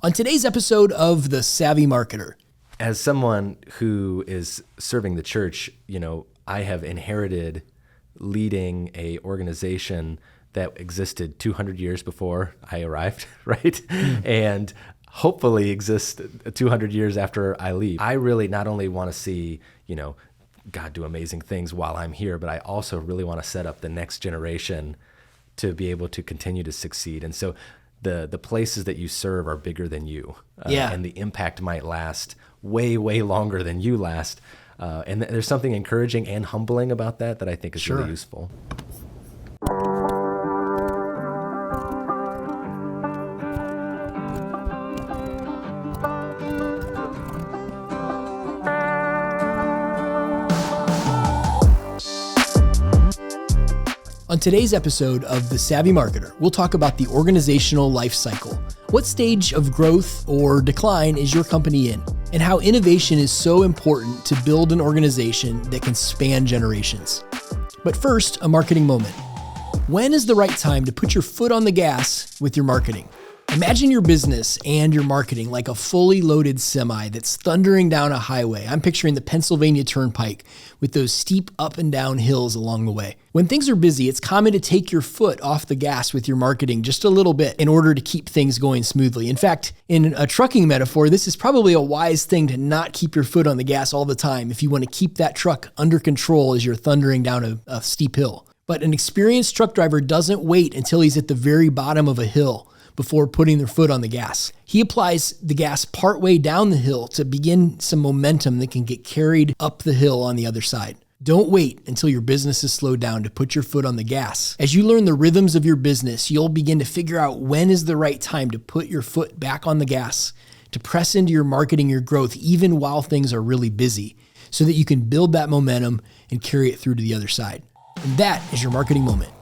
On today's episode of The Savvy Marketer. As someone who is serving the church, I have inherited leading a organization that existed 200 years before I arrived, right? And hopefully exists 200 years after I leave. I really not only want to see, God do amazing things while I'm here, but I also really want to set up the next generation to be able to continue to succeed. And so the places that you serve are bigger than you. And the impact might last way, way longer than you last. And there's something encouraging and humbling about that I think is really useful. On today's episode of The Savvy Marketer, we'll talk about the organizational life cycle. What stage of growth or decline is your company in? And how innovation is so important to build an organization that can span generations. But first, a marketing moment. When is the right time to put your foot on the gas with your marketing? Imagine your business and your marketing like a fully loaded semi that's thundering down a highway. I'm picturing the Pennsylvania Turnpike with those steep up and down hills along the way. When things are busy, it's common to take your foot off the gas with your marketing just a little bit in order to keep things going smoothly. In fact, in a trucking metaphor, this is probably a wise thing to not keep your foot on the gas all the time if you want to keep that truck under control as you're thundering down a steep hill. But an experienced truck driver doesn't wait until he's at the very bottom of a hill before putting their foot on the gas. He applies the gas partway down the hill to begin some momentum that can get carried up the hill on the other side. Don't wait until your business is slowed down to put your foot on the gas. As you learn the rhythms of your business, you'll begin to figure out when is the right time to put your foot back on the gas, to press into your marketing, your growth, even while things are really busy, so that you can build that momentum and carry it through to the other side. And that is your marketing moment.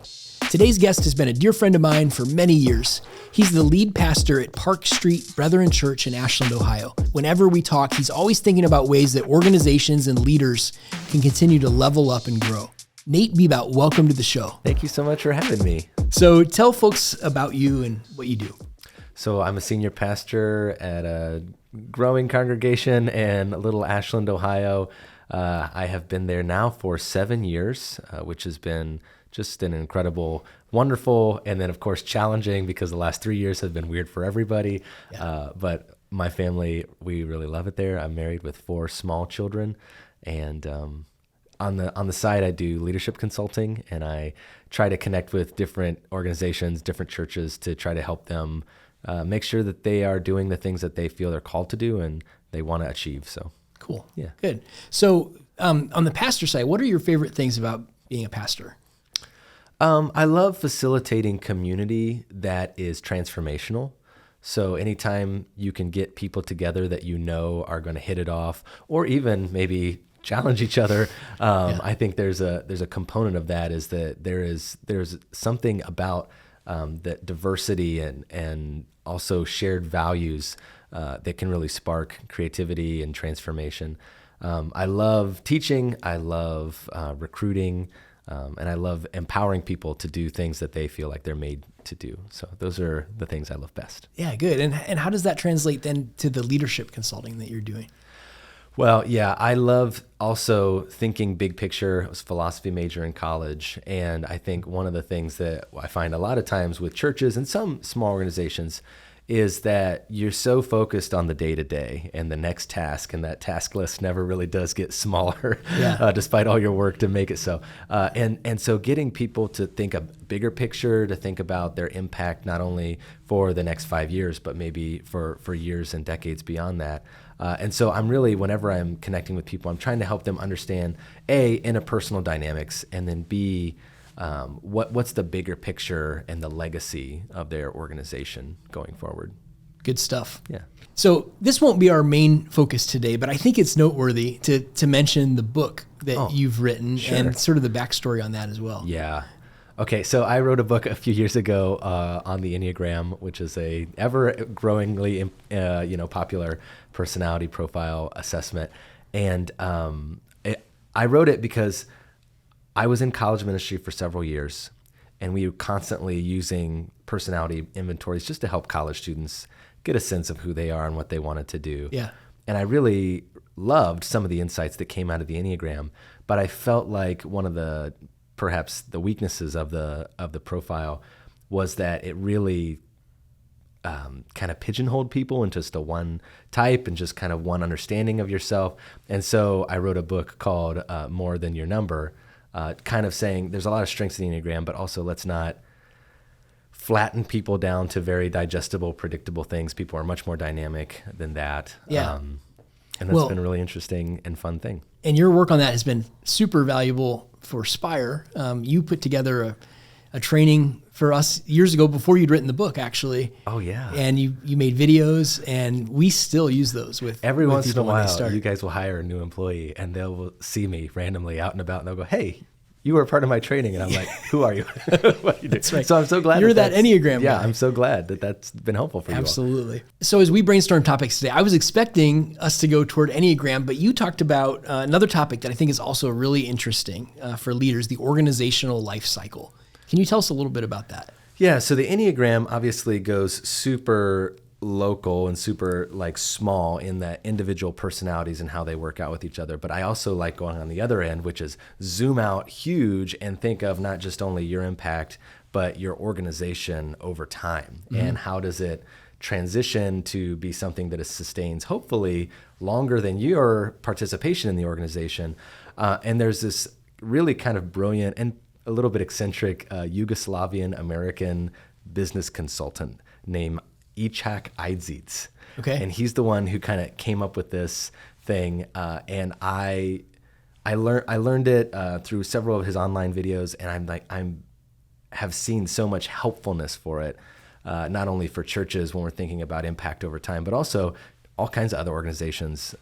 Today's guest has been a dear friend of mine for many years. He's the lead pastor at Park Street Brethren Church in Ashland, Ohio. Whenever we talk, he's always thinking about ways that organizations and leaders can continue to level up and grow. Nate Bebout, welcome to the show. Thank you so much for having me. So tell folks about you and what you do. So I'm a senior pastor at a growing congregation in little Ashland, Ohio. I have been there now for 7 years, which has been just an incredible, wonderful, and then of course challenging because the last 3 years have been weird for everybody. But my family, we really love it there. I'm married with 4 small children, and on the side I do leadership consulting, and I try to connect with different organizations, different churches to try to help them make sure that they are doing the things that they feel they're called to do and they want to achieve. So cool. Yeah. Good. So on the pastor side, what are your favorite things about being a pastor? I love facilitating community that is transformational. So anytime you can get people together that are going to hit it off, or even maybe challenge each other, I think there's a component of that is that there's something about that diversity and also shared values that can really spark creativity and transformation. I love teaching. I love recruiting. And I love empowering people to do things that they feel like they're made to do. So those are the things I love best. Yeah, good. And how does that translate then to the leadership consulting that you're doing? Well, yeah, I love also thinking big picture. I was a philosophy major in college. And I think one of the things that I find a lot of times with churches and some small organizations is that you're so focused on the day-to-day and the next task, and that task list never really does get smaller, despite all your work to make it so. And so getting people to think a bigger picture, to think about their impact, not only for the next 5 years, but maybe for years and decades beyond that. And so I'm really, whenever I'm connecting with people, I'm trying to help them understand, A, interpersonal dynamics, and then B, what's the bigger picture and the legacy of their organization going forward. Good stuff. Yeah. So this won't be our main focus today, but I think it's noteworthy to mention the book that you've written and sort of the backstory on that as well. Yeah. Okay, so I wrote a book a few years ago on the Enneagram, which is a ever-growingly popular personality profile assessment. And I wrote it because I was in college ministry for several years, and we were constantly using personality inventories just to help college students get a sense of who they are and what they wanted to do. Yeah. And I really loved some of the insights that came out of the Enneagram, but I felt like one of perhaps the weaknesses of the profile was that it really kind of pigeonholed people into just a one type and just kind of one understanding of yourself. And so I wrote a book called More Than Your Number, kind of saying there's a lot of strengths in the Enneagram, but also let's not flatten people down to very digestible, predictable things. People are much more dynamic than that. Yeah. And that's been a really interesting and fun thing. And your work on that has been super valuable for Spire. You put together a training for us years ago before you'd written the book, actually. Oh, yeah. And you made videos, and we still use those every once in a while, you guys will hire a new employee, and they'll see me randomly out and about, and they'll go, "Hey, you were part of my training." And I'm like, "Who are you?" What do you do? That's right. So I'm so glad you're that Enneagram guy. Yeah, I'm so glad that that's been helpful for you. Absolutely. So as we brainstorm topics today, I was expecting us to go toward Enneagram, but you talked about another topic that I think is also really interesting for leaders: the organizational life cycle. Can you tell us a little bit about that? Yeah, so the Enneagram obviously goes super local and super like small in that individual personalities and how they work out with each other. But I also like going on the other end, which is zoom out huge and think of not just only your impact, but your organization over time. Mm-hmm. And how does it transition to be something that sustains hopefully longer than your participation in the organization. And there's this really kind of brilliant and a little bit eccentric Yugoslavian American business consultant named Ep8. Okay. And he's the one who kind of came up with this thing. And I learned it through several of his online videos, and I'm have seen so much helpfulness for it, not only for churches when we're thinking about impact over time, but also all kinds of other organizations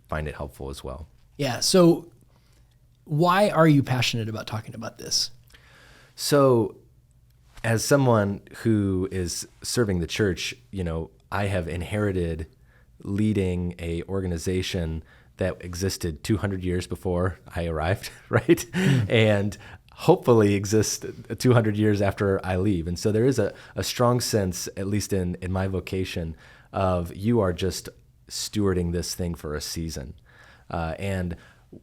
find it helpful as well. Yeah. So why are you passionate about talking about this? So as someone who is serving the church, I have inherited leading a organization that existed 200 years before I arrived, right? And hopefully exists 200 years after I leave. And so there is a strong sense, at least in my vocation, of you are just stewarding this thing for a season. And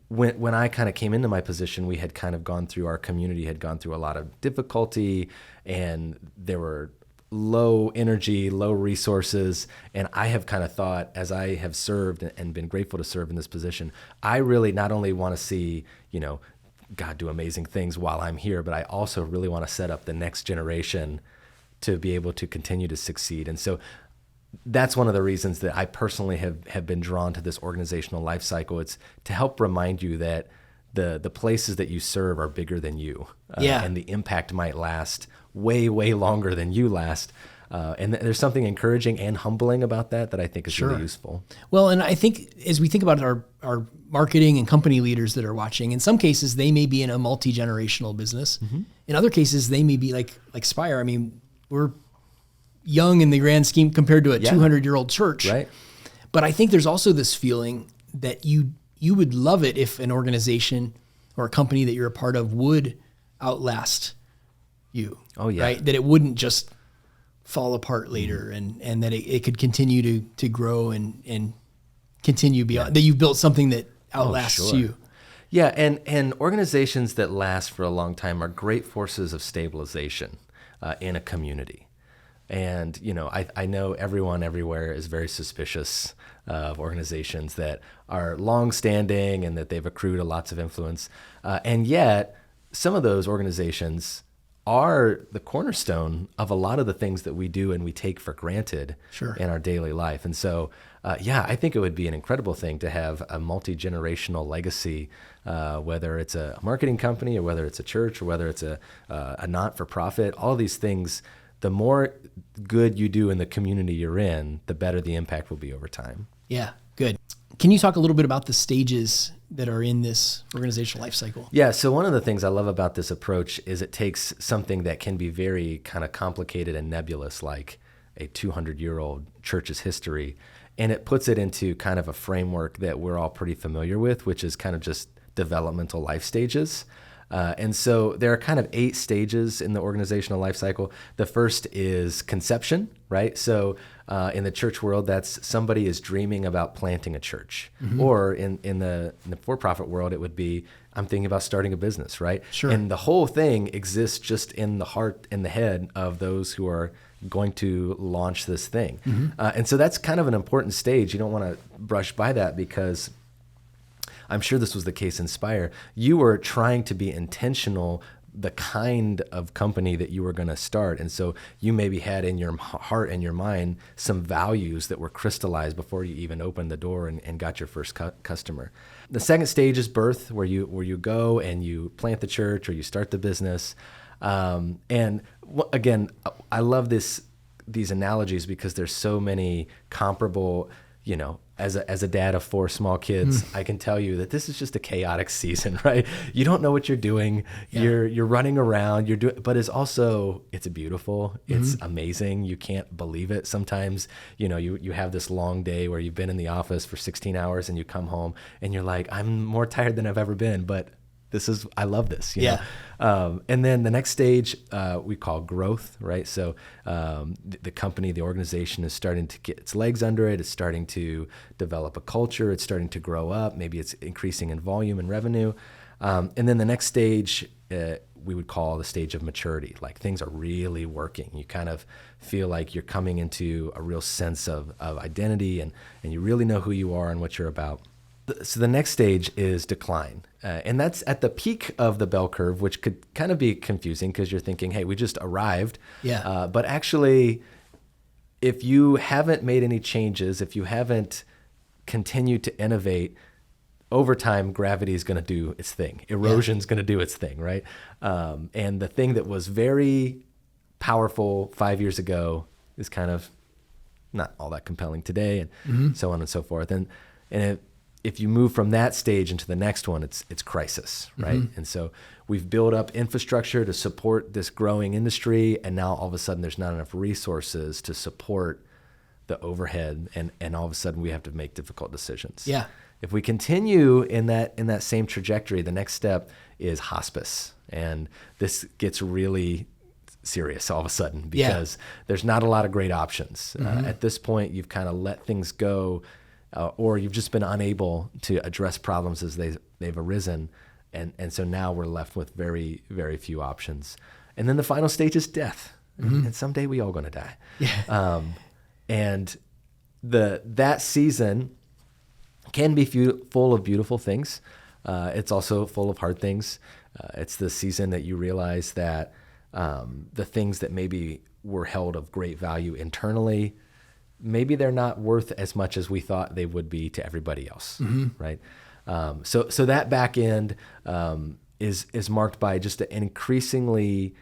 when I kind of came into my position, we had kind of our community had gone through a lot of difficulty, and there were low energy, low resources. And I have kind of thought, as I have served and been grateful to serve in this position, I really not only want to see, God do amazing things while I'm here, but I also really want to set up the next generation to be able to continue to succeed. And so that's one of the reasons that I personally have been drawn to this organizational life cycle. It's to help remind you that the places that you serve are bigger than you. And the impact might last way, way longer than you last. And there's something encouraging and humbling about that I think is really useful. Well, and I think as we think about our marketing and company leaders that are watching, in some cases they may be in a multi-generational business. Mm-hmm. In other cases, they may be like Spire. I mean, we're young in the grand scheme compared to a 200-year-old church. Right. But I think there's also this feeling that you would love it if an organization or a company that you're a part of would outlast you. Oh, yeah. Right? That it wouldn't just fall apart later, and that it could continue to grow and continue beyond, that you've built something that outlasts you. Yeah, and organizations that last for a long time are great forces of stabilization in a community. And, I know everyone everywhere is very suspicious of organizations that are long-standing and that they've accrued lots of influence. And yet, some of those organizations are the cornerstone of a lot of the things that we do and we take for granted in our daily life. And so, I think it would be an incredible thing to have a multi-generational legacy, whether it's a marketing company or whether it's a church or whether it's a not-for-profit. All these things, the more good you do in the community you're in, the better the impact will be over time. Yeah, good. Can you talk a little bit about the stages that are in this organizational life cycle? Yeah, so one of the things I love about this approach is it takes something that can be very kind of complicated and nebulous, like a 200-year-old church's history, and it puts it into kind of a framework that we're all pretty familiar with, which is kind of just developmental life stages. And so there are kind of 8 stages in the organizational life cycle. The first is conception, right? So In the church world, that's somebody is dreaming about planting a church. Or in the for-profit world, it would be, I'm thinking about starting a business, right? Sure. And the whole thing exists just in the heart and the head of those who are going to launch this thing. And so that's kind of an important stage. You don't want to brush by that, because I'm sure this was the case in Spire. You were trying to be intentional the kind of company that you were going to start. And so you maybe had in your heart and your mind some values that were crystallized before you even opened the door and got your first customer. The second stage is birth, where you go and you plant the church or you start the business. And again, I love these analogies because there's so many comparable, as a dad of 4 small kids, I can tell you that this is just a chaotic season, right? You don't know what you're doing. Yeah. You're running around, but it's beautiful. It's amazing. You can't believe it. Sometimes, you have this long day where you've been in the office for 16 hours and you come home and you're like, I'm more tired than I've ever been, but I love this. You know? And then the next stage we call growth, right? So the company, the organization is starting to get its legs under it. It's starting to develop a culture. It's starting to grow up. Maybe it's increasing in volume and revenue. And then the next stage we would call the stage of maturity. Like things are really working. You kind of feel like you're coming into a real sense of identity and you really know who you are and what you're about. So the next stage is decline. And that's at the peak of the bell curve, which could kind of be confusing because you're thinking, hey, we just arrived. Yeah. But actually, if you haven't made any changes, if you haven't continued to innovate, over time, gravity is going to do its thing. Erosion is going to do its thing, right? And the thing that was very powerful 5 years ago is kind of not all that compelling today, and so on and so forth. And if you move from that stage into the next one, it's crisis, right? And so we've built up infrastructure to support this growing industry, and now all of a sudden there's not enough resources to support the overhead, and all of a sudden we have to make difficult decisions. Yeah. If we continue in that same trajectory, the next step is hospice, and this gets really serious all of a sudden because there's not a lot of great options. At this point, you've kind of let things go. Or you've just been unable to address problems as they've arisen. And so now we're left with very, very few options. And then the final stage is death. And someday we all going to die. Yeah. And that season can be full of beautiful things. It's also full of hard things. It's the season that you realize that the things that maybe were held of great value internally, maybe they're not worth as much as we thought they would be to everybody else, right? So that back end is marked by just an increasingly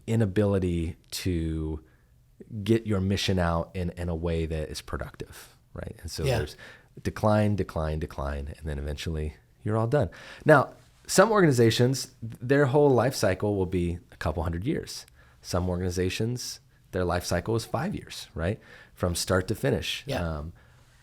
inability to get your mission out in a way that is productive, right? And so there's decline, and then eventually you're all done. Now, some organizations, their whole life cycle will be a couple hundred years. Some organizations, their life cycle is 5 years, right? From start to finish. Yeah.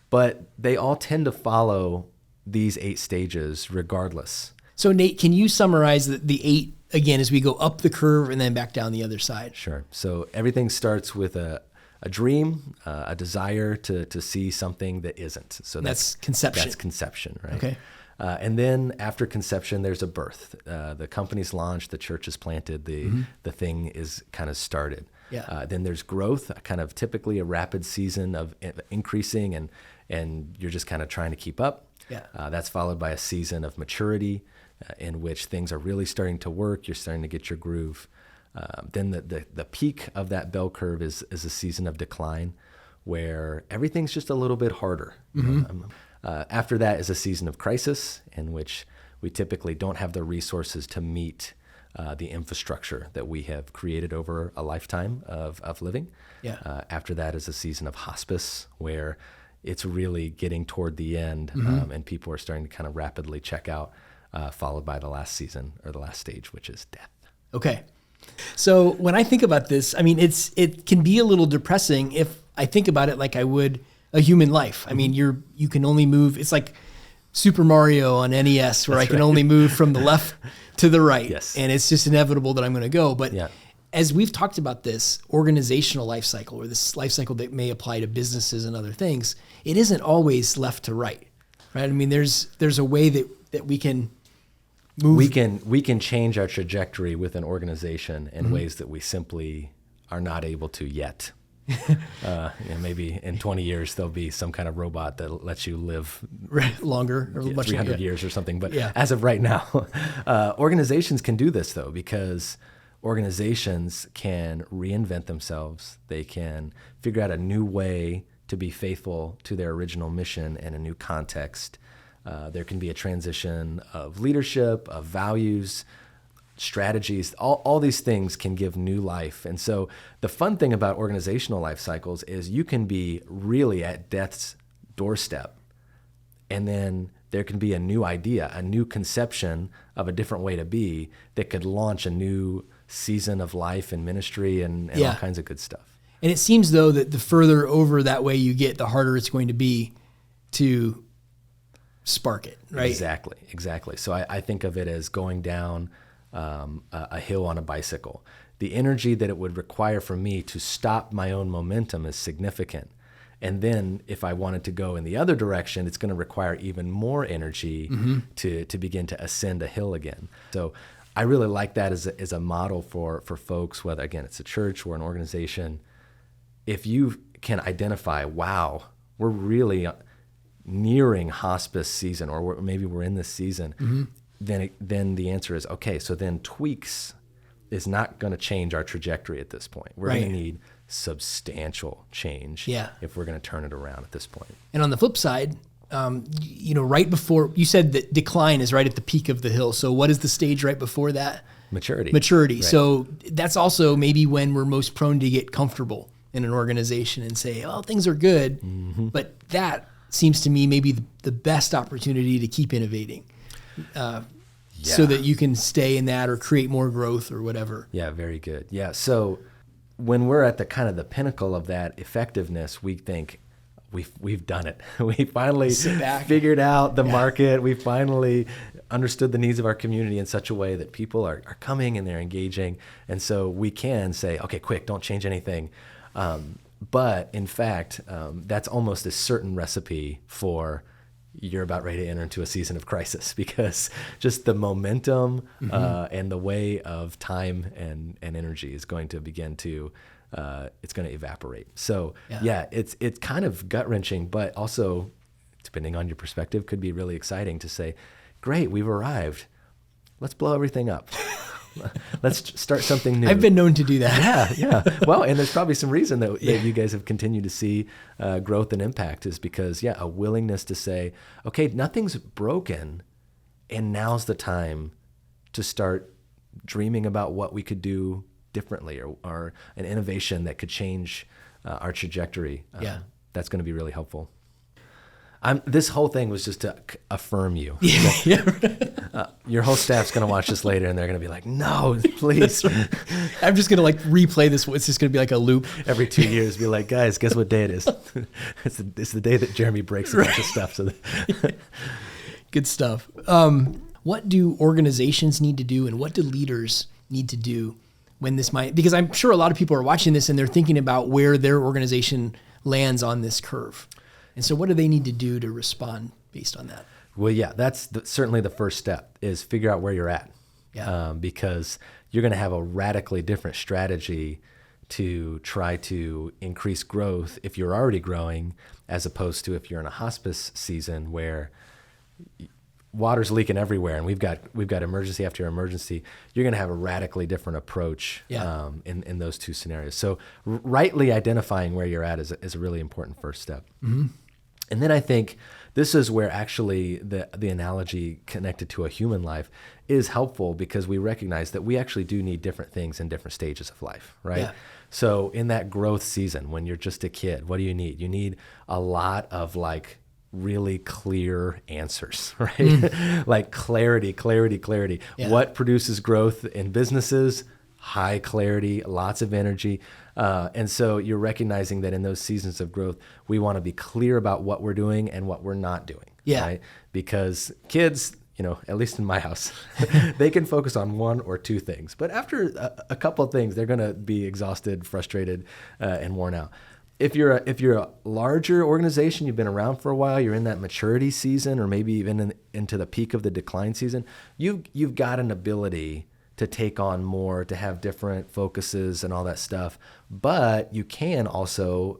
But they all tend to follow these 8 stages regardless. So Nate, can you summarize the 8 again as we go up the curve and then back down the other side? Sure. So everything starts with a dream, a desire to see something that isn't. So that's conception. That's conception, right? Okay. And then after conception, there's a birth. The company's launched, the church is planted, the thing is kind of started. Yeah. Then there's growth, kind of typically a rapid season of increasing, and you're just kind of trying to keep up. Yeah. That's followed by a season of maturity, in which things are really starting to work. You're starting to get your groove. Then the peak of that bell curve is a season of decline, where everything's just a little bit harder. After that is a season of crisis, in which we typically don't have the resources to meet the infrastructure that we have created over a lifetime of living. Yeah. After that is a season of hospice, where it's really getting toward the end, and people are starting to kind of rapidly check out, followed by the last season or the last stage, which is death. Okay. So when I think about this, I mean, it can be a little depressing if I think about it like I would a human life. I mean, you can only move. It's like Super Mario on NES, where I can only move from the left to the right. Yes. And it's just inevitable that I'm going to go. But as we've talked about this organizational life cycle, or this life cycle that may apply to businesses and other things, it isn't always left to right, right? I mean, there's a way that we can move. We can change our trajectory with an organization in ways that we simply are not able to yet. Maybe in 20 years there'll be some kind of robot that lets you live longer or much 300 longer. years or something. But as of right now, organizations can do this though, because organizations can reinvent themselves. They can figure out a new way to be faithful to their original mission in a new context. There can be a transition of leadership, of values, strategies. All these things can give new life. And so the fun thing about organizational life cycles is you can be really at death's doorstep, and then there can be a new idea, a new conception of a different way to be that could launch a new season of life and ministry and all kinds of good stuff. And it seems though that the further over that way you get, the harder it's going to be to spark it, right? Exactly. So I think of it as going down a hill on a bicycle. The energy that it would require for me to stop my own momentum is significant. And then if I wanted to go in the other direction, it's going to require even more energy to begin to ascend a hill again. So I really like that as a model for folks, whether, again, it's a church or an organization. If you can identify, wow, we're really nearing hospice season, or maybe we're in this season, then the answer is, okay, so then tweaks is not going to change our trajectory at this point. We're going to need substantial change if we're going to turn it around at this point. And on the flip side, right before, you said that decline is right at the peak of the hill. So what is the stage right before that? Maturity. Right. So that's also maybe when we're most prone to get comfortable in an organization and say, oh, things are good. But that seems to me maybe the best opportunity to keep innovating. So that you can stay in that or create more growth or whatever. Yeah, very good. Yeah, so when we're at the kind of the pinnacle of that effectiveness, we think we've done it. We finally figured out the market. We finally understood the needs of our community in such a way that people are coming and they're engaging. And so we can say, okay, quick, don't change anything. But in fact, that's almost a certain recipe for you're about ready to enter into a season of crisis, because just the momentum and the way of time and energy is going to begin to it's going to evaporate. So it's kind of gut-wrenching, but also, depending on your perspective, could be really exciting to say, great, we've arrived. Let's blow everything up. Let's start something new. I've been known to do that. Yeah. Well, and there's probably some reason that you guys have continued to see growth and impact is because, a willingness to say, okay, nothing's broken, and now's the time to start dreaming about what we could do differently or an innovation that could change our trajectory. That's going to be really helpful. This whole thing was just to affirm you. Your whole staff's going to watch this later, and they're going to be like, no, please. I'm just going to replay this. It's just going to be like a loop. Every 2 years, be like, guys, guess what day it is? It's the day that Jeremy breaks a bunch of stuff. So Good stuff. What do organizations need to do, and what do leaders need to do when this might, because I'm sure a lot of people are watching this and they're thinking about where their organization lands on this curve. And so what do they need to do to respond based on that? Well, that's certainly the first step, is figure out where you're at. Because you're going to have a radically different strategy to try to increase growth if you're already growing, as opposed to if you're in a hospice season where water's leaking everywhere and we've got emergency after emergency. You're going to have a radically different approach in those two scenarios. So rightly identifying where you're at is a really important first step. And then I think this is where actually the analogy connected to a human life is helpful, because we recognize that we actually do need different things in different stages of life, right? So in that growth season, when you're just a kid, what do you need? You need a lot of really clear answers, right? Like clarity. What produces growth in businesses? High clarity, lots of energy. And so you're recognizing that in those seasons of growth, we want to be clear about what we're doing and what we're not doing. Right? Because kids, at least in my house, they can focus on one or two things. But after a couple of things, they're going to be exhausted, frustrated, and worn out. If you're a larger organization, you've been around for a while, you're in that maturity season, or maybe even into the peak of the decline season, you've got an ability to take on more, to have different focuses and all that stuff. But you can also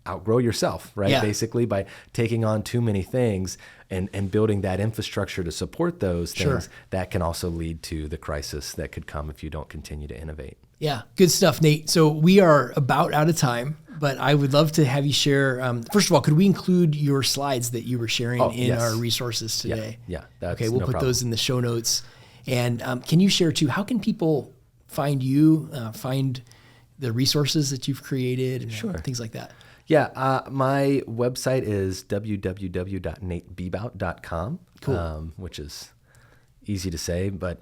outgrow yourself, right? Yeah. Basically by taking on too many things and building that infrastructure to support those things, that can also lead to the crisis that could come if you don't continue to innovate. Yeah, good stuff, Nate. So we are about out of time, but I would love to have you share. First of all, could we include your slides that you were sharing in our resources today? Yeah. Okay, we'll put those in the show notes. And can you share too, how can people find you, find the resources that you've created and things like that? Yeah, my website is www.natebebout.com, which is easy to say, but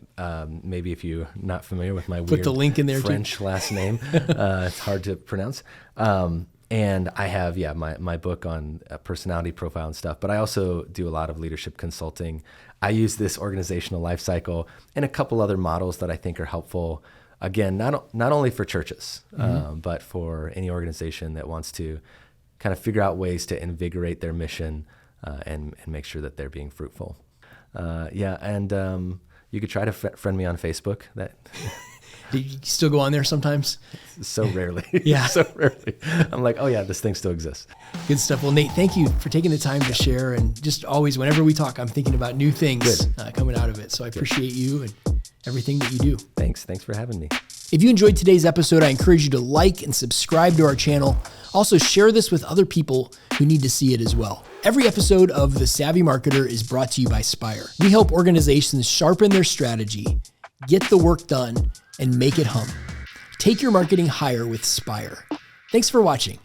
maybe if you're not familiar with my weird the link in there French last name, it's hard to pronounce. And I have, my book on personality profile and stuff, but I also do a lot of leadership consulting. I use this organizational life cycle and a couple other models that I think are helpful. Again, not only for churches, but for any organization that wants to kind of figure out ways to invigorate their mission and make sure that they're being fruitful. And you could try to friend me on Facebook. Do you still go on there sometimes? So rarely. Yeah. So rarely. I'm like, oh yeah, this thing still exists. Good stuff. Well, Nate, thank you for taking the time to share. And just always, whenever we talk, I'm thinking about new things coming out of it. So I appreciate you and everything that you do. Thanks for having me. If you enjoyed today's episode, I encourage you to like and subscribe to our channel. Also, share this with other people who need to see it as well. Every episode of The Savvy Marketer is brought to you by Spire. We help organizations sharpen their strategy, get the work done, and make it hum. Take your marketing higher with Spire. Thanks for watching.